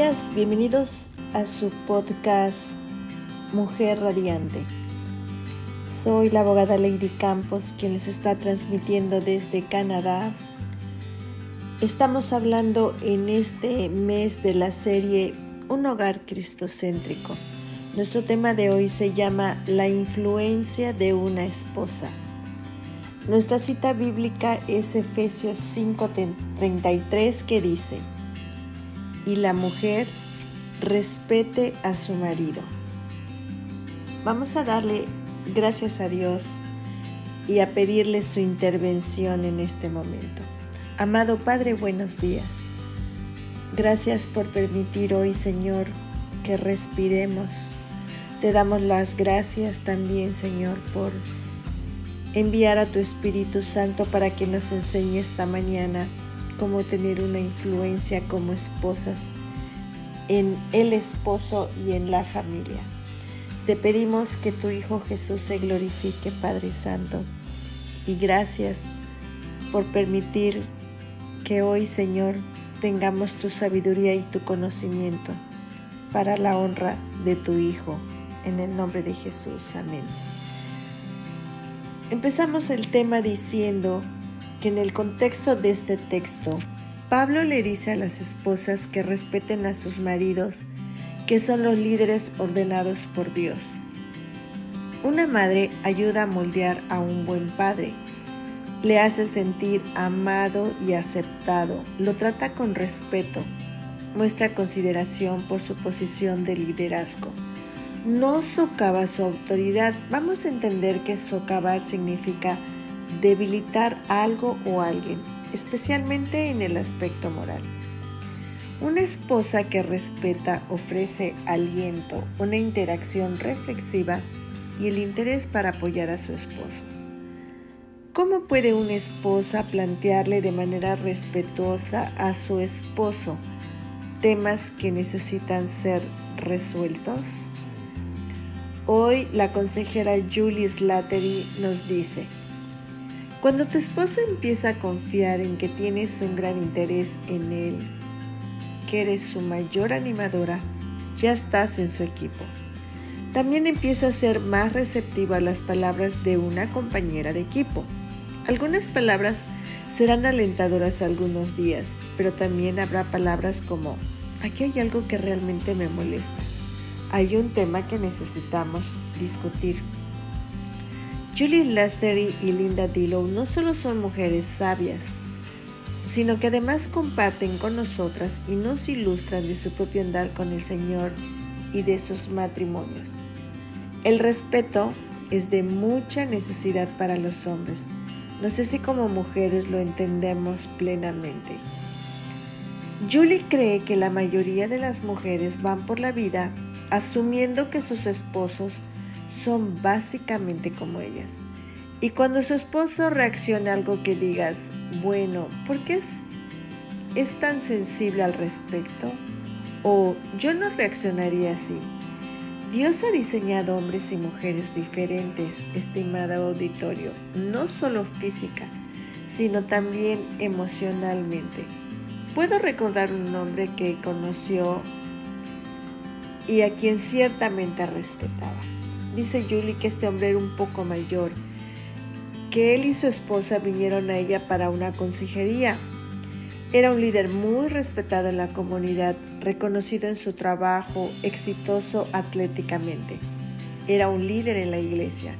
días, bienvenidos a su podcast Mujer Radiante. Soy la abogada Lady Campos, quien les está transmitiendo desde Canadá. Estamos hablando en este mes de la serie Un hogar cristocéntrico. Nuestro tema de hoy se llama La influencia de una esposa. Nuestra cita bíblica es Efesios 5:33, que dice: y la mujer respete a su marido. Vamos a darle gracias a Dios y a pedirle su intervención en este momento. Amado Padre, buenos días. Gracias por permitir hoy, Señor, que respiremos. Te damos las gracias también, Señor, por enviar a tu Espíritu Santo para que nos enseñe esta mañana cómo tener una influencia como esposas en el esposo y en la familia. Te pedimos que tu Hijo Jesús se glorifique, Padre Santo, y gracias por permitir que hoy, Señor, tengamos tu sabiduría y tu conocimiento para la honra de tu Hijo, en el nombre de Jesús. Amén. Empezamos el tema diciendo que en el contexto de este texto, Pablo le dice a las esposas que respeten a sus maridos, que son los líderes ordenados por Dios. Una madre ayuda a moldear a un buen padre, le hace sentir amado y aceptado, lo trata con respeto, muestra consideración por su posición de liderazgo. No socava su autoridad. Vamos a entender que socavar significa debilitar algo o alguien, especialmente en el aspecto moral. Una esposa que respeta ofrece aliento, una interacción reflexiva y el interés para apoyar a su esposo. ¿Cómo puede una esposa plantearle de manera respetuosa a su esposo temas que necesitan ser resueltos? Hoy la consejera Julie Slattery nos dice: cuando tu esposo empieza a confiar en que tienes un gran interés en él, que eres su mayor animadora, ya estás en su equipo. También empieza a ser más receptivo a las palabras de una compañera de equipo. Algunas palabras serán alentadoras algunos días, pero también habrá palabras como: aquí hay algo que realmente me molesta. Hay un tema que necesitamos discutir. Julie Slattery y Linda Dillow no solo son mujeres sabias, sino que además comparten con nosotras y nos ilustran de su propio andar con el Señor y de sus matrimonios. El respeto es de mucha necesidad para los hombres. No sé si como mujeres lo entendemos plenamente. Julie cree que la mayoría de las mujeres van por la vida asumiendo que sus esposos son básicamente como ellas. Y cuando su esposo reacciona a algo que digas, bueno, ¿por qué es tan sensible al respecto? O yo no reaccionaría así. Dios ha diseñado hombres y mujeres diferentes, estimado auditorio, no solo física, sino también emocionalmente. Puedo recordar un hombre que conoció y a quien ciertamente respetaba. Dice Julie que este hombre era un poco mayor, que él y su esposa vinieron a ella para una consejería. Era un líder muy respetado en la comunidad, reconocido en su trabajo, exitoso atléticamente. Era un líder en la iglesia.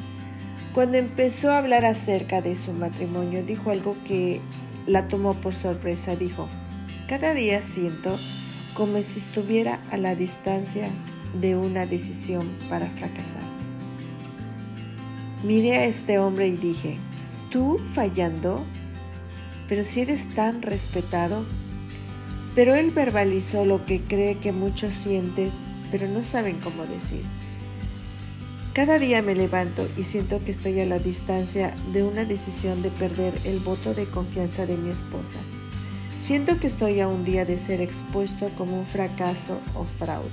Cuando empezó a hablar acerca de su matrimonio, dijo algo que la tomó por sorpresa. Dijo: cada día siento como si estuviera a la distancia de una decisión para fracasar. Miré a este hombre y dije: ¿tú fallando? Pero si eres tan respetado. Pero él verbalizó lo que cree que muchos sienten, pero no saben cómo decir. Cada día me levanto y siento que estoy a la distancia de una decisión de perder el voto de confianza de mi esposa. Siento que estoy a un día de ser expuesto como un fracaso o fraude.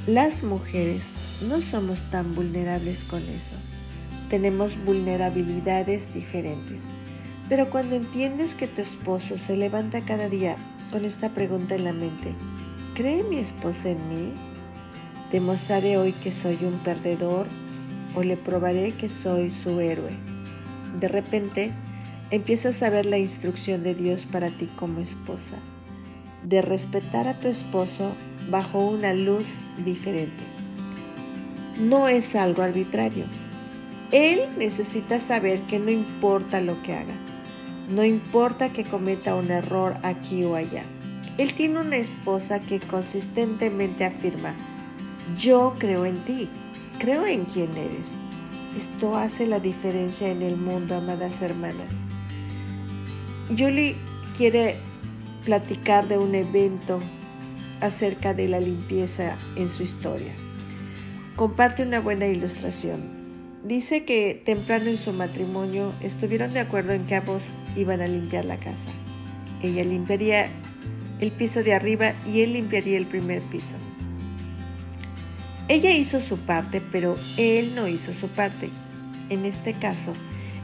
Las mujeres no somos tan vulnerables con eso. Tenemos vulnerabilidades diferentes. Pero cuando entiendes que tu esposo se levanta cada día con esta pregunta en la mente: ¿cree mi esposa en mí? ¿Demostraré hoy que soy un perdedor o le probaré que soy su héroe? De repente, empiezas a ver la instrucción de Dios para ti como esposa, de respetar a tu esposo bajo una luz diferente. No es algo arbitrario. Él necesita saber que no importa lo que haga, no importa que cometa un error aquí o allá. Él tiene una esposa que consistentemente afirma: yo creo en ti, creo en quién eres. Esto hace la diferencia en el mundo, amadas hermanas. Julie quiere platicar de un evento acerca de la limpieza en su historia. Comparte una buena ilustración. Dice que temprano en su matrimonio estuvieron de acuerdo en que ambos iban a limpiar la casa. Ella limpiaría el piso de arriba y él limpiaría el primer piso. Ella hizo su parte, pero él no hizo su parte. En este caso,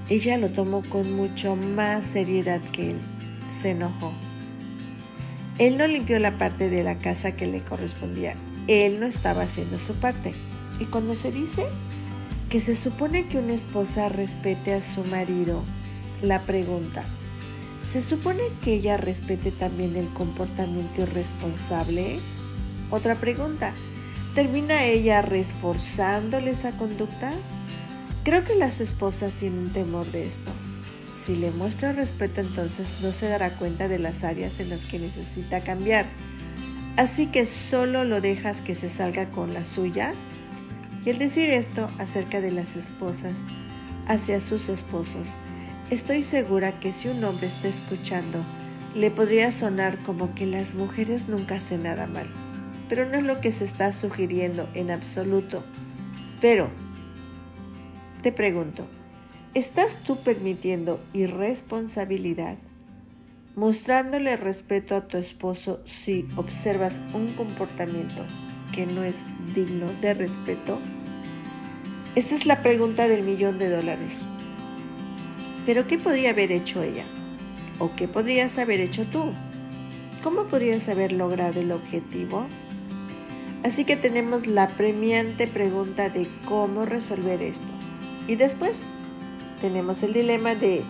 ella lo tomó con mucho más seriedad que él. Se enojó. Él no limpió la parte de la casa que le correspondía. Él no estaba haciendo su parte. Y cuando se dice que se supone que una esposa respete a su marido, la pregunta: ¿se supone que ella respete también el comportamiento irresponsable? Otra pregunta: ¿termina ella reforzándole esa conducta? Creo que las esposas tienen temor de esto. Si le muestra respeto, entonces no se dará cuenta de las áreas en las que necesita cambiar. Así que solo lo dejas que se salga con la suya. Y al decir esto acerca de las esposas hacia sus esposos, estoy segura que si un hombre está escuchando, le podría sonar como que las mujeres nunca hacen nada mal. Pero no es lo que se está sugiriendo en absoluto. Pero te pregunto, ¿estás tú permitiendo irresponsabilidad, mostrándole respeto a tu esposo si observas un comportamiento que no es digno de respeto? Esta es la pregunta del $1,000,000. ¿Pero qué podría haber hecho ella? ¿O qué podrías haber hecho tú? ¿Cómo podrías haber logrado el objetivo? Así que tenemos la premiante pregunta de cómo resolver esto. Y después tenemos el dilema de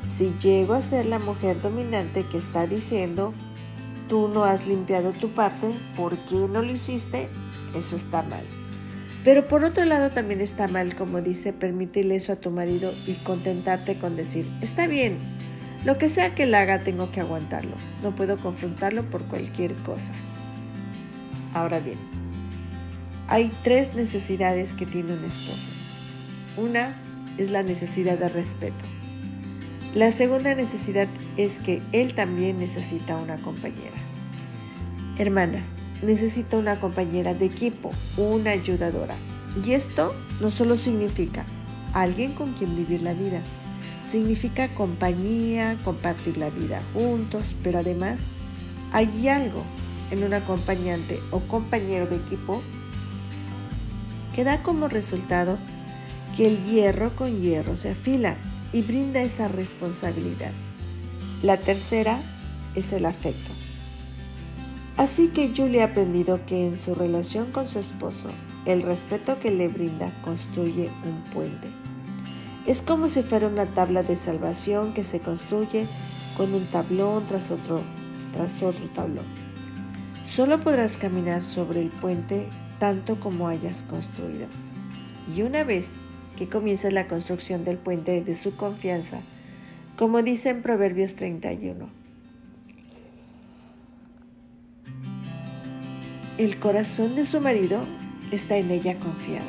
si llego a ser la mujer dominante que está diciendo: tú no has limpiado tu parte, ¿por qué no lo hiciste? Eso está mal. Pero por otro lado también está mal, como dice, permitirle eso a tu marido y contentarte con decir: está bien, lo que sea que él haga tengo que aguantarlo, no puedo confrontarlo por cualquier cosa. Ahora bien, hay 3 necesidades que tiene un esposo. Una es la necesidad de respeto. La segunda necesidad es que él también necesita una compañera. Hermanas, necesita una compañera de equipo, una ayudadora. Y esto no solo significa alguien con quien vivir la vida, significa compañía, compartir la vida juntos, pero además hay algo en un acompañante o compañero de equipo que da como resultado que el hierro con hierro se afila y brinda esa responsabilidad. La tercera es el afecto. Así que Julie ha aprendido que en su relación con su esposo, el respeto que le brinda construye un puente. Es como si fuera una tabla de salvación que se construye con un tablón tras otro tablón. Solo podrás caminar sobre el puente tanto como hayas construido. Y una vez que comiences la construcción del puente de su confianza, como dice en Proverbios 31, el corazón de su marido está en ella confiado.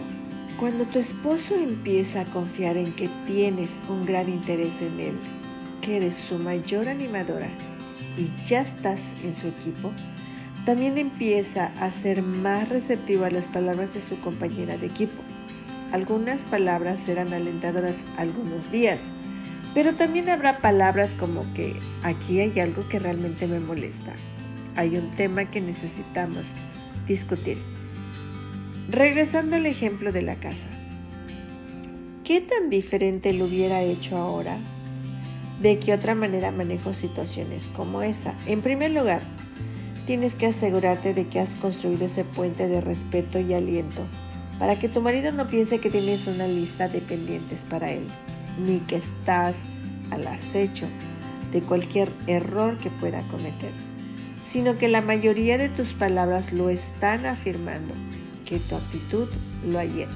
Cuando tu esposo empieza a confiar en que tienes un gran interés en él, que eres su mayor animadora y ya estás en su equipo, también empieza a ser más receptivo a las palabras de su compañera de equipo. Algunas palabras serán alentadoras algunos días, pero también habrá palabras como que aquí hay algo que realmente me molesta. Hay un tema que necesitamos discutir. Regresando al ejemplo de la casa, ¿qué tan diferente lo hubiera hecho ahora? ¿De qué otra manera manejo situaciones como esa? En primer lugar, tienes que asegurarte de que has construido ese puente de respeto y aliento para que tu marido no piense que tienes una lista de pendientes para él, ni que estás al acecho de cualquier error que pueda cometer, sino que la mayoría de tus palabras lo están afirmando, que tu actitud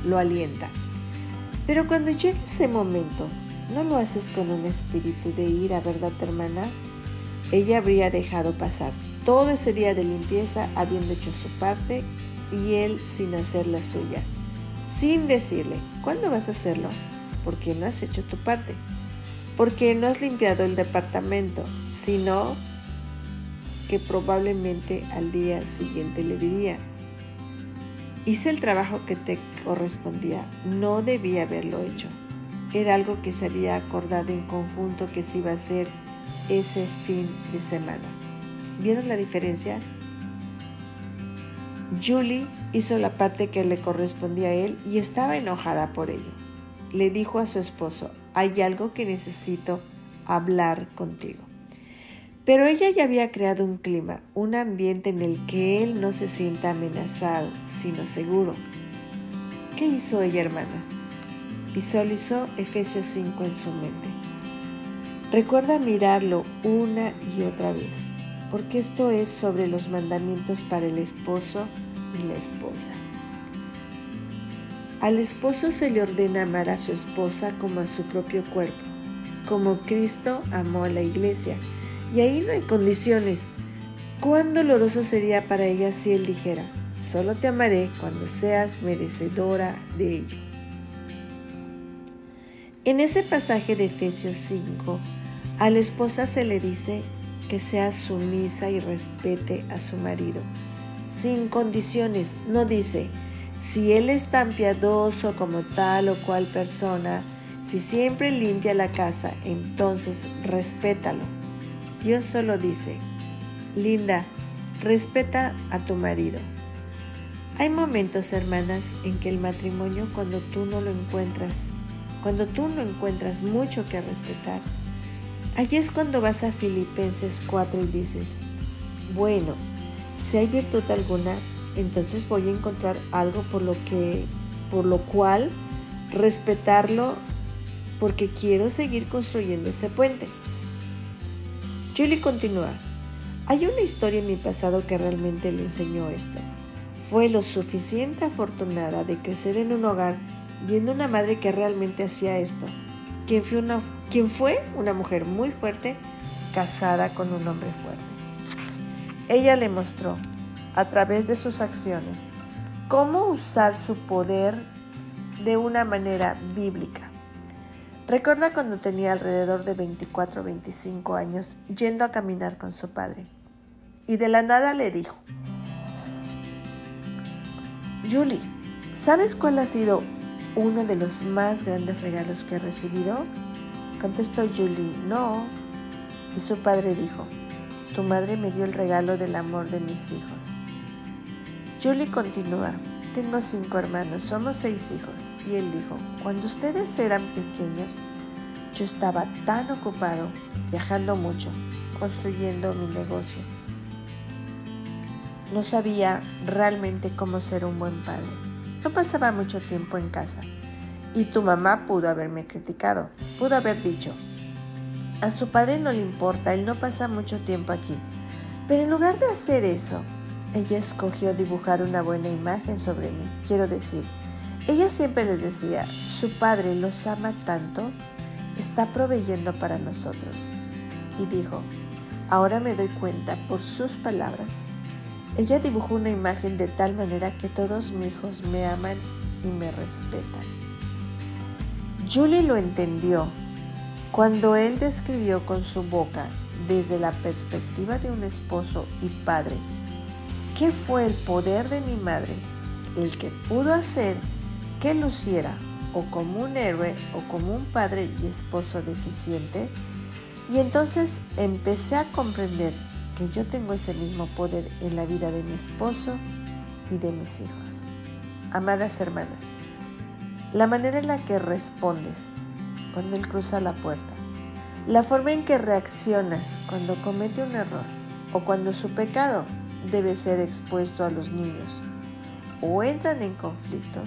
lo alienta. Pero cuando llegue ese momento, ¿no lo haces con un espíritu de ira, verdad, hermana? Ella habría dejado pasar todo ese día de limpieza habiendo hecho su parte y él sin hacer la suya, sin decirle, ¿cuándo vas a hacerlo? ¿Por qué no has hecho tu parte? ¿Por qué no has limpiado el departamento? Sino que probablemente al día siguiente le diría, hice el trabajo que te correspondía, no debía haberlo hecho. Era algo que se había acordado en conjunto que se iba a hacer ese fin de semana. ¿Vieron la diferencia? Julie hizo la parte que le correspondía a él y estaba enojada por ello. Le dijo a su esposo, hay algo que necesito hablar contigo. Pero ella ya había creado un clima, un ambiente en el que él no se sienta amenazado, sino seguro. ¿Qué hizo ella, hermanas? Visualizó Efesios 5 en su mente. Recuerda mirarlo una y otra vez, porque esto es sobre los mandamientos para el esposo y la esposa. Al esposo se le ordena amar a su esposa como a su propio cuerpo, como Cristo amó a la iglesia. Y ahí no hay condiciones. ¿Cuán doloroso sería para ella si él dijera, solo te amaré cuando seas merecedora de ello? En ese pasaje de Efesios 5, a la esposa se le dice que sea sumisa y respete a su marido, sin condiciones. No dice, si él es tan piadoso como tal o cual persona, si siempre limpia la casa, entonces respétalo. Dios solo dice, linda, respeta a tu marido. Hay momentos, hermanas, en que el matrimonio, cuando tú no encuentras mucho que respetar, allí es cuando vas a Filipenses 4 y dices, bueno, si hay virtud alguna, entonces voy a encontrar algo por lo cual respetarlo, porque quiero seguir construyendo ese puente. Julie continúa, hay una historia en mi pasado que realmente le enseñó esto. Fue lo suficiente afortunada de crecer en un hogar viendo una madre que realmente hacía esto, quien fue una mujer muy fuerte, casada con un hombre fuerte. Ella le mostró, a través de sus acciones, cómo usar su poder de una manera bíblica. Recuerda cuando tenía alrededor de 24 o 25 años yendo a caminar con su padre y de la nada le dijo, Julie, ¿sabes cuál ha sido uno de los más grandes regalos que he recibido? Contestó Julie, no. Y su padre dijo, tu madre me dio el regalo del amor de mis hijos. Julie continúa, tengo 5 hermanos, somos 6 hijos. Y él dijo, cuando ustedes eran pequeños, yo estaba tan ocupado, viajando mucho, construyendo mi negocio. No sabía realmente cómo ser un buen padre. No pasaba mucho tiempo en casa. Y tu mamá pudo haberme criticado, pudo haber dicho, a su padre no le importa, él no pasa mucho tiempo aquí. Pero en lugar de hacer eso, ella escogió dibujar una buena imagen sobre mí. Quiero decir, ella siempre les decía, su padre los ama tanto, está proveyendo para nosotros. Y dijo, ahora me doy cuenta por sus palabras. Ella dibujó una imagen de tal manera que todos mis hijos me aman y me respetan. Julie lo entendió cuando él describió con su boca, desde la perspectiva de un esposo y padre, qué fue el poder de mi madre, el que pudo hacer que luciera o como un héroe o como un padre y esposo deficiente. Y entonces empecé a comprender que yo tengo ese mismo poder en la vida de mi esposo y de mis hijos. Amadas hermanas, la manera en la que respondes cuando él cruza la puerta, La forma en que reaccionas cuando comete un error o cuando su pecado debe ser expuesto a los niños o entran en conflicto,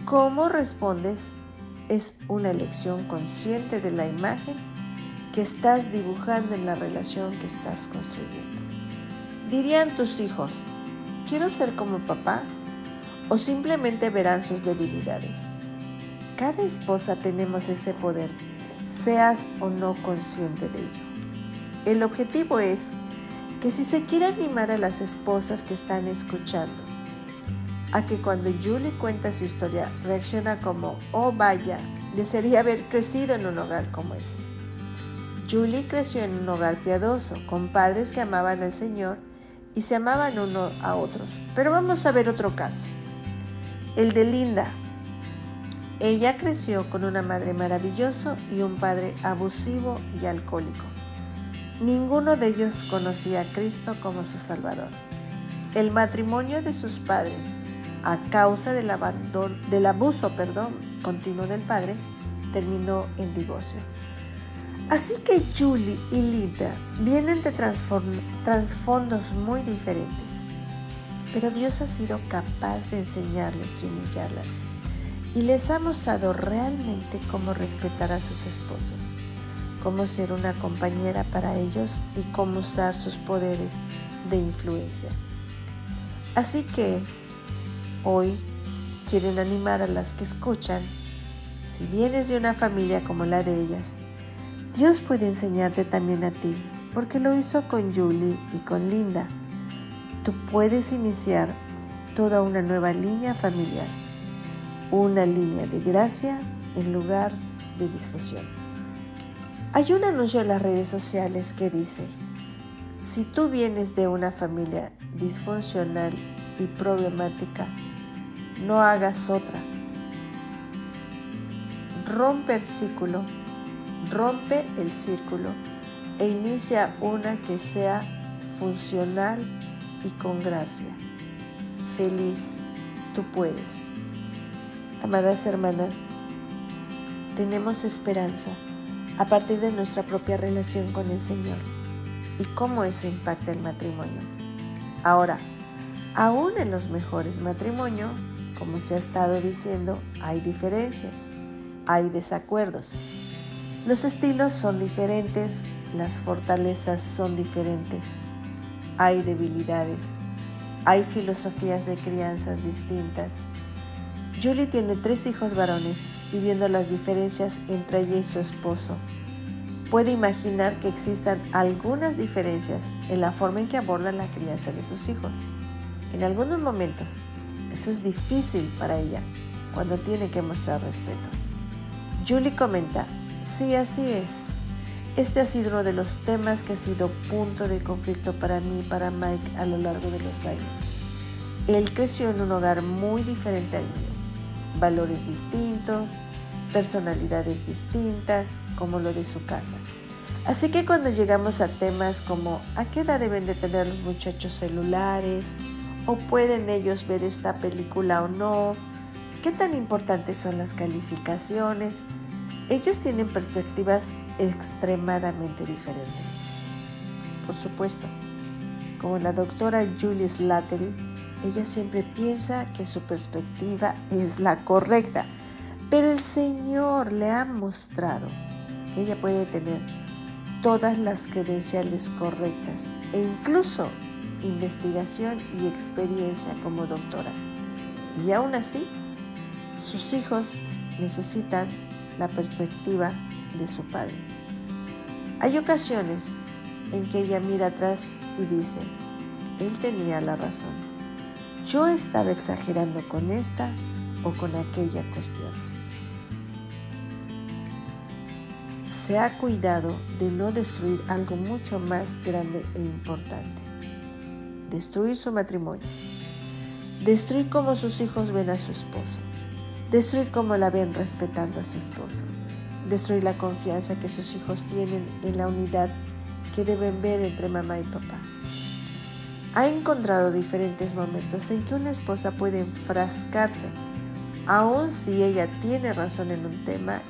cómo respondes es una elección consciente de la imagen que estás dibujando en la relación que estás construyendo. ¿Dirían tus hijos, quiero ser como papá? ¿O simplemente verán sus debilidades? Cada esposa tenemos ese poder, seas o no consciente de ello. El objetivo es que si se quiere animar a las esposas que están escuchando, a que cuando Julie cuenta su historia reacciona como, oh vaya, desearía haber crecido en un hogar como ese. Julie creció en un hogar piadoso, con padres que amaban al Señor y se amaban uno a otros. Pero vamos a ver otro caso, el de Linda. Ella creció con una madre maravillosa y un padre abusivo y alcohólico. Ninguno de ellos conocía a Cristo como su Salvador. El matrimonio de sus padres, a causa del abuso continuo del padre, terminó en divorcio. Así que Julie y Linda vienen de trasfondos muy diferentes, pero Dios ha sido capaz de enseñarles y humillarlas, y les ha mostrado realmente cómo respetar a sus esposos, cómo ser una compañera para ellos y cómo usar sus poderes de influencia. Así que hoy quieren animar a las que escuchan. Si vienes de una familia como la de ellas, Dios puede enseñarte también a ti, porque lo hizo con Julie y con Linda. Tú puedes iniciar toda una nueva línea familiar, una línea de gracia en lugar de disfusión. Hay un anuncio en las redes sociales que dice, si tú vienes de una familia disfuncional y problemática, no hagas otra. Rompe el círculo e inicia una que sea funcional y con gracia. Feliz, tú puedes. Amadas hermanas, tenemos esperanza a partir de nuestra propia relación con el Señor y cómo eso impacta el matrimonio. Ahora, aún en los mejores matrimonios, como se ha estado diciendo, hay diferencias, hay desacuerdos. Los estilos son diferentes, las fortalezas son diferentes, hay debilidades, hay filosofías de crianzas distintas. Julie tiene 3 hijos varones y viendo las diferencias entre ella y su esposo, puede imaginar que existan algunas diferencias en la forma en que abordan la crianza de sus hijos. En algunos momentos, eso es difícil para ella cuando tiene que mostrar respeto. Julie comenta, sí, así es. Este ha sido uno de los temas que ha sido punto de conflicto para mí y para Mike a lo largo de los años. Él creció en un hogar muy diferente al mío. Valores distintos, personalidades distintas, como lo de su casa. Así que cuando llegamos a temas como ¿a qué edad deben de tener los muchachos celulares? ¿O pueden ellos ver esta película o no? ¿Qué tan importantes son las calificaciones? Ellos tienen perspectivas extremadamente diferentes. Por supuesto, como la doctora Julie Slattery, ella siempre piensa que su perspectiva es la correcta, pero el Señor le ha mostrado que ella puede tener todas las credenciales correctas e incluso investigación y experiencia como doctora. Y aún así, sus hijos necesitan la perspectiva de su padre. Hay ocasiones en que ella mira atrás y dice, él tenía la razón. Yo estaba exagerando con esta o con aquella cuestión. Se ha cuidado de no destruir algo mucho más grande e importante. Destruir su matrimonio. Destruir cómo sus hijos ven a su esposo. Destruir cómo la ven respetando a su esposo. Destruir la confianza que sus hijos tienen en la unidad que deben ver entre mamá y papá. Ha encontrado diferentes momentos en que una esposa puede enfrascarse, aun si ella tiene razón en un tema,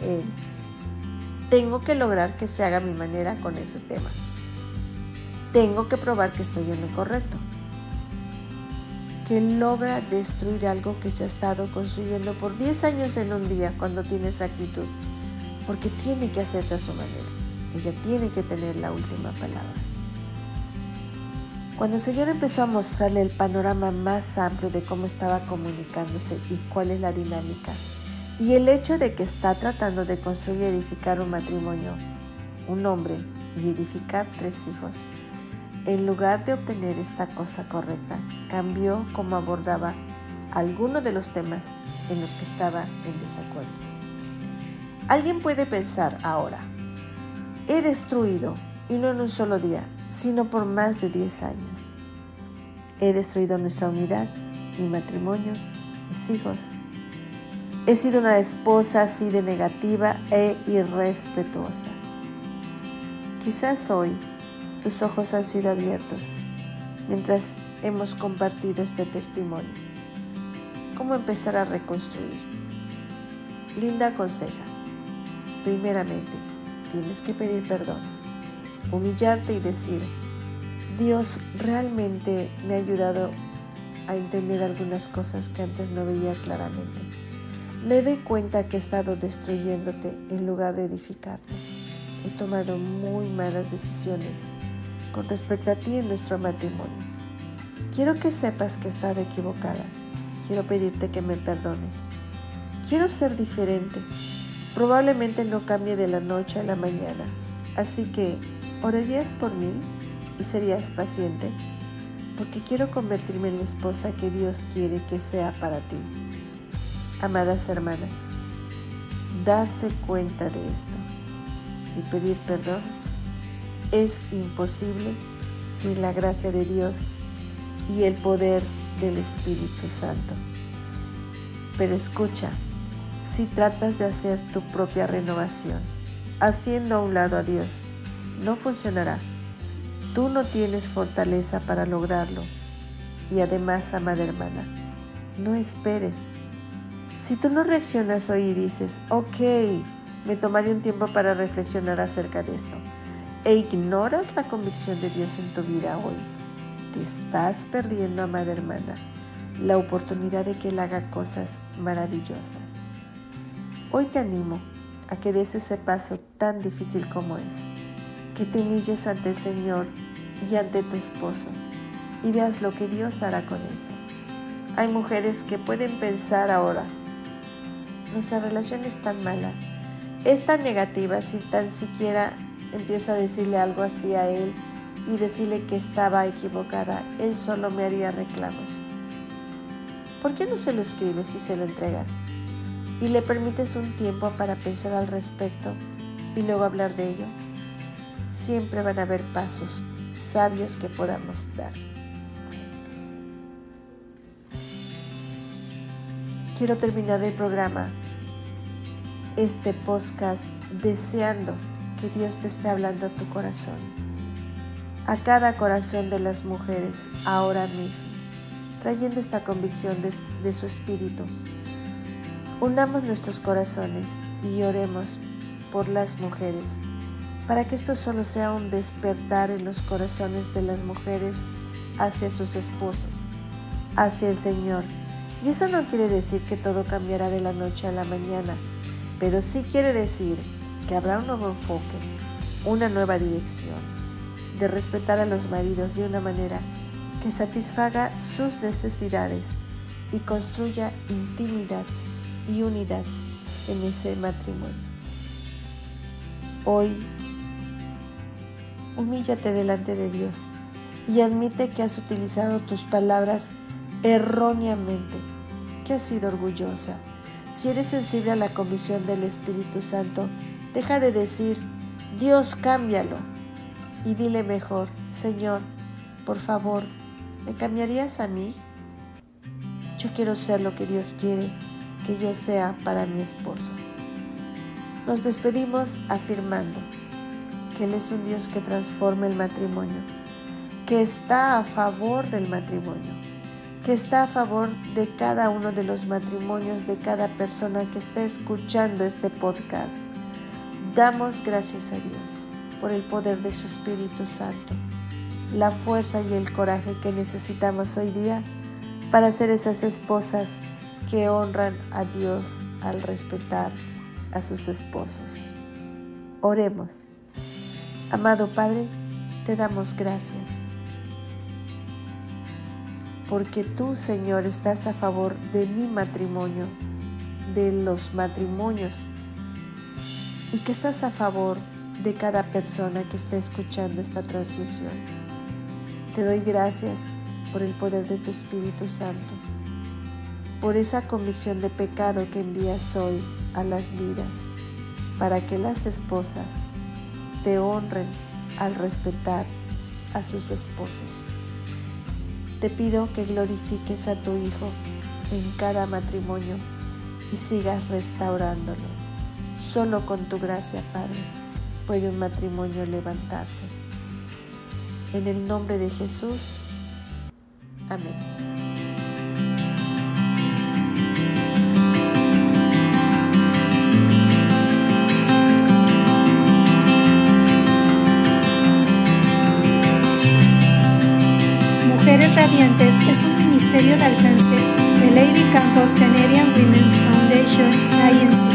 tengo que lograr que se haga a mi manera con ese tema. Tengo que probar que estoy en lo correcto. Que logra destruir algo que se ha estado construyendo por 10 años en un día cuando tiene esa actitud. Porque tiene que hacerse a su manera. Ella tiene que tener la última palabra. Cuando el Señor empezó a mostrarle el panorama más amplio de cómo estaba comunicándose y cuál es la dinámica, y el hecho de que está tratando de construir y edificar un matrimonio, un hombre, y edificar 3 hijos, en lugar de obtener esta cosa correcta, cambió cómo abordaba algunos de los temas en los que estaba en desacuerdo. Alguien puede pensar ahora, he destruido, y no en un solo día, sino por más de 10 años. He destruido nuestra unidad, mi matrimonio, mis hijos. He sido una esposa así de negativa e irrespetuosa. Quizás hoy tus ojos han sido abiertos mientras hemos compartido este testimonio. ¿Cómo empezar a reconstruir? Linda aconseja. Primeramente, tienes que pedir perdón. Humillarte y decir, Dios realmente me ha ayudado a entender algunas cosas que antes no veía claramente. Me doy cuenta que he estado destruyéndote en lugar de edificarte. He tomado muy malas decisiones con respecto a ti en nuestro matrimonio. Quiero que sepas que he estado equivocada. Quiero pedirte que me perdones. Quiero ser diferente. Probablemente no cambie de la noche a la mañana. Así que, ¿orarías por mí y serías paciente? Porque quiero convertirme en la esposa que Dios quiere que sea para ti. Amadas hermanas, darse cuenta de esto y pedir perdón es imposible sin la gracia de Dios y el poder del Espíritu Santo. Pero escucha, si tratas de hacer tu propia renovación, haciendo a un lado a Dios, no funcionará. Tú no tienes fortaleza para lograrlo. Y además, amada hermana, no esperes. Si tú no reaccionas hoy y dices, ok, me tomaré un tiempo para reflexionar acerca de esto, e ignoras la convicción de Dios en tu vida hoy, te estás perdiendo, amada hermana, la oportunidad de que Él haga cosas maravillosas. Hoy te animo a que des ese paso tan difícil como es, que te humilles ante el Señor y ante tu esposo y veas lo que Dios hará con eso. Hay mujeres que pueden pensar ahora, nuestra relación es tan mala, es tan negativa, si tan siquiera empiezo a decirle algo así a él y decirle que estaba equivocada, él solo me haría reclamos. ¿Por qué no se lo escribes y se lo entregas? Y le permites un tiempo para pensar al respecto y luego hablar de ello. Siempre van a haber pasos sabios que podamos dar. Quiero terminar el programa, este podcast, deseando que Dios te esté hablando a tu corazón, a cada corazón de las mujeres ahora mismo, trayendo esta convicción de su espíritu. Unamos nuestros corazones y oremos por las mujeres, para que esto solo sea un despertar en los corazones de las mujeres hacia sus esposos, hacia el Señor. Y eso no quiere decir que todo cambiará de la noche a la mañana, pero sí quiere decir que habrá un nuevo enfoque, una nueva dirección, de respetar a los maridos de una manera que satisfaga sus necesidades y construya intimidad y unidad en ese matrimonio. Hoy, humíllate delante de Dios y admite que has utilizado tus palabras erróneamente, que has sido orgullosa. Si eres sensible a la convicción del Espíritu Santo, deja de decir, Dios, cámbialo, y dile mejor, Señor, por favor, ¿me cambiarías a mí? Yo quiero ser lo que Dios quiere que yo sea para mi esposo. Nos despedimos afirmando que Él es un Dios que transforma el matrimonio, que está a favor del matrimonio, que está a favor de cada uno de los matrimonios de cada persona que está escuchando este podcast. Damos gracias a Dios por el poder de su Espíritu Santo, la fuerza y el coraje que necesitamos hoy día para ser esas esposas que honran a Dios al respetar a sus esposos. Oremos. Amado Padre, te damos gracias, porque tú, Señor, estás a favor de mi matrimonio, de los matrimonios, y que estás a favor de cada persona que está escuchando esta transmisión. Te doy gracias por el poder de tu Espíritu Santo, por esa convicción de pecado que envías hoy a las vidas, para que las esposas te honren al respetar a sus esposos. Te pido que glorifiques a tu Hijo en cada matrimonio y sigas restaurándolo. Solo con tu gracia, Padre, puede un matrimonio levantarse. En el nombre de Jesús. Amén. Mujeres Radiantes es un ministerio de alcance de Lady Campos Canadian Women's Foundation, INC.